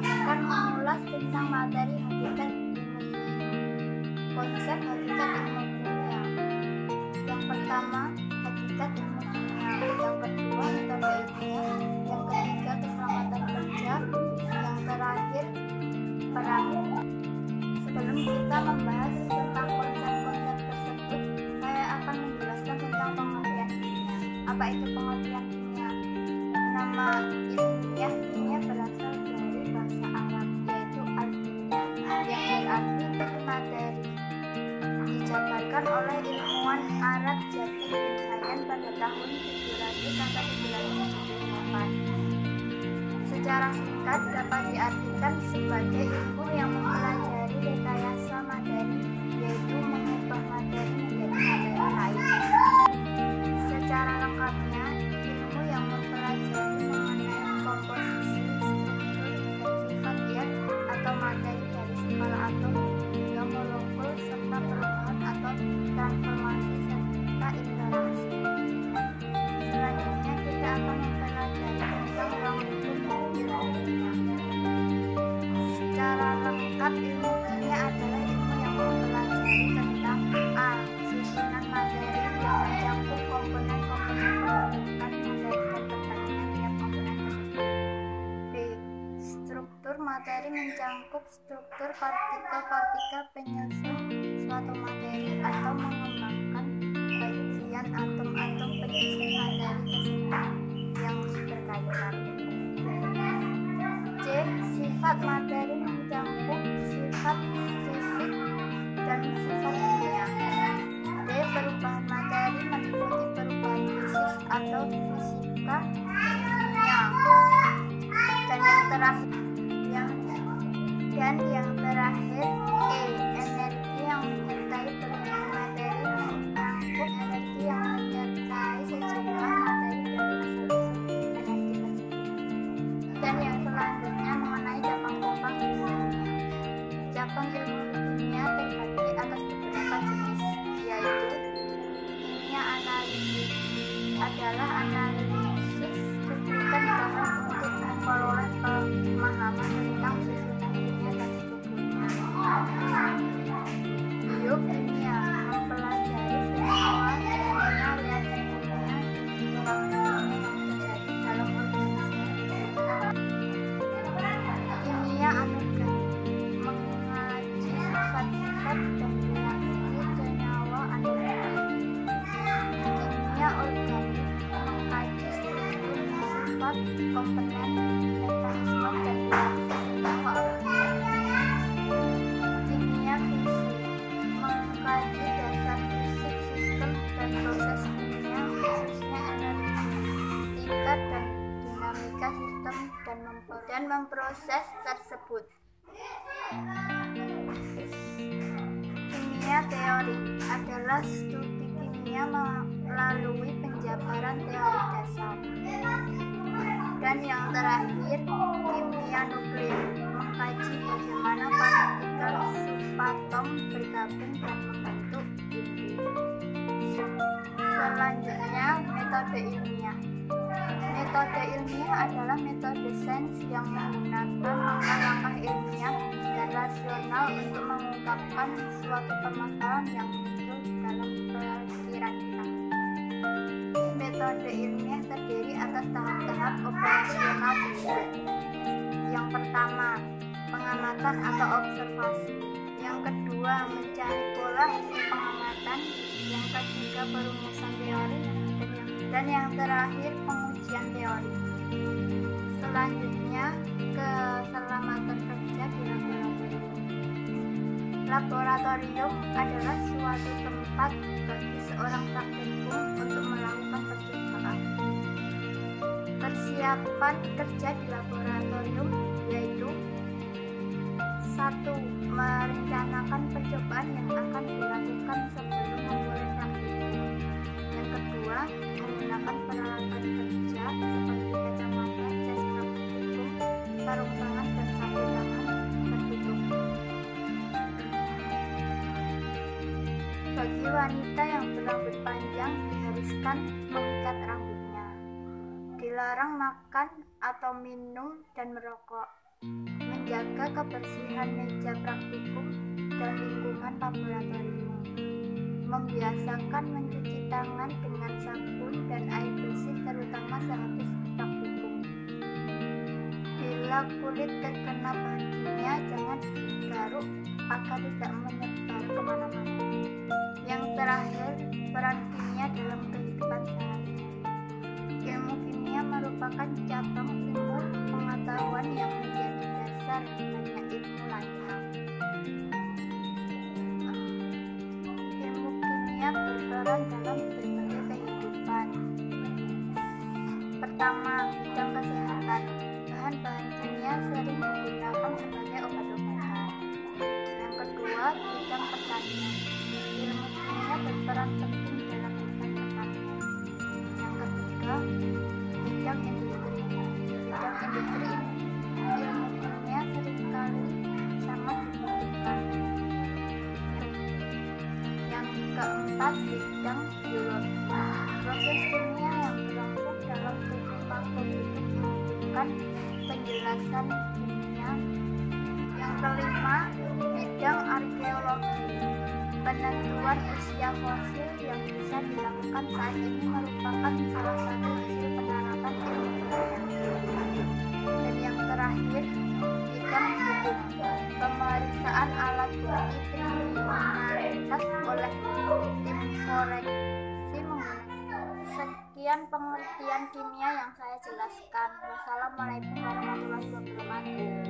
akan mengulas tentang materi hakikat ilmu kimia. Konsep hakikat ilmu kimia. Yang pertama, hakikat ilmu kimia. Yang kedua, metode ilmiah. Yang ketiga, keselamatan kerja. Yang terakhir, peran. Sebelum kita membahas tentang konsep-konsep tersebut, saya akan menjelaskan tentang pengertian kimia. Apa itu pengertian kimia? Nama ilmiah kimia berasal dari bahasa Arab, yaitu al-kimia, yang berarti materi. Dijabarkan oleh ilmuwan Arab Jabir bin Hayyan pada tahun 700 sampai 778. Secara singkat dapat diartikan sebagai ilmu yang mempelajari rekayasa materi, yaitu mengubah materi menjadi materi lain. Secara lengkapnya, ilmu yang mempelajari mengenai komposisi, struktur, dan sifat zat atau materi dari skala atom hingga molekul serta perubahan atau transformasi serta interaksi. Selanjutnya kita akan mempelajari tentang ruang lingkup ilmu kimia. Secara lengkap, ilmu kimia adalah ilmu yang mempelajari tentang A. Susunan materi yang mencakup komponen-komponen pembentukan materi dan perbandingan tiap komponen tersebut. B. Struktur materi mencakup struktur partikel-partikel penyusun suatu materi atau mengembangkan bagian atom-atom penyusun materi tersebut yang berkaitan. C. Sifat materi mencakup sifat fisik dan sifat kimia. D. Perubahan materi meliputi perubahan fisik atau fisika kimia. Dan yang terakhir E. Energi yang menyertai perubahan materi mencakup energi yang menyertai sejumlah materi dan asal-usul energi tersebut. Dan yang selanjutnya mengenai cabang-cabang ilmu kimia. Cabang ilmu kimia terbagi atas beberapa jenis, yaitu kimia analitis adalah analisis cuplikan bahan untuk memperoleh pemahaman tentang susunan kimia dan strukturnya. Biokimia mempelajari semua kimia reaksi kimia interaksi kimia yang terjadi dalam organisme. Kimia anorganik mengaji sifat-sifat dan reaksi senyawa anorganik. Kimia organik mengkaji struktur, sifat, komponen, mekanisme, dan reaksi senyawa organik. Kimia fisik mengkaji dasar fisik sistem dan proses kimia, khususnya energi, tingkat dan dinamika sistem dan memproses tersebut. Kimia teori adalah studi kimia melalui penjabaran teori dasar. Dan yang terakhir, kimia nuklir mengkaji bagaimana partikel subatom bergabung dan membentuk inti. Selanjutnya, metode ilmiah. Metode ilmiah adalah metode sains yang menggunakan langkah-langkah ilmiah dan rasional untuk mengungkapkan suatu permasalahan yang muncul dalam pikiran kita. Metode ilmiah terdiri atas tahap-tahap operasional berikut. Yang pertama, pengamatan atau observasi. Yang kedua, mencari pola hasil pengamatan. Yang ketiga, perumusan teori. Dan yang terakhir, pengujian teori. Selanjutnya, keselamatan kerja di laboratorium. Laboratorium adalah suatu tempat bagi seorang praktikum untuk melakukan percobaan. Persiapan kerja di laboratorium yaitu 1. Merencanakan percobaan yang akan dilakukan sebelum memulai praktikum. Yang kedua, menggunakan peralatan kerja seperti kacamata, jas praktikum, sarung tangan, dan sabuk tangan tertutup. Bagi wanita yang berambut panjang diharuskan mengikat rambutnya. Dilarang makan atau minum dan merokok. menjaga kebersihan meja praktikum dan lingkungan laboratorium, membiasakan mencuci tangan dengan sabun dan air bersih terutama sehabis praktikum. Bila kulit terkena bahan kimia, jangan digaruk agar tidak menyebar kemana-mana. Yang terakhir, peran kimia dalam kehidupan sehari-hari. Ilmu kimia merupakan cabang ilmu pengetahuan yang menjadi dasar banyak ilmu lainnya. Ilmu kimia berperan dalam berbagai kehidupan. Pertama, bidang kesehatan. Bahan-bahan kimia sering digunakan sebagai obat-obatan. Yang kedua, bidang pertanian. Ilmu kimia berperan penting dalam bidang pertanian. Yang ketiga, bidang industri. Di bidang industri, ilmu kimia seringkali sangat dibutuhkan. Yang keempat, bidang biologi. Proses kimia yang berlangsung dalam tubuh makhluk itu membutuhkan penjelasan kimia. Yang kelima, bidang arkeologi. Penentuan usia fosil yang bisa dilakukan saat ini merupakan salah satu hasil penerapan ilmu kimia. Dan yang terakhir, bidang hukum. Pemeriksaan alat bukti kriminalitas oleh tim forensi menggunakan. Sekian pengertian kimia yang saya jelaskan. Wassalamualaikum warahmatullahi wabarakatuh.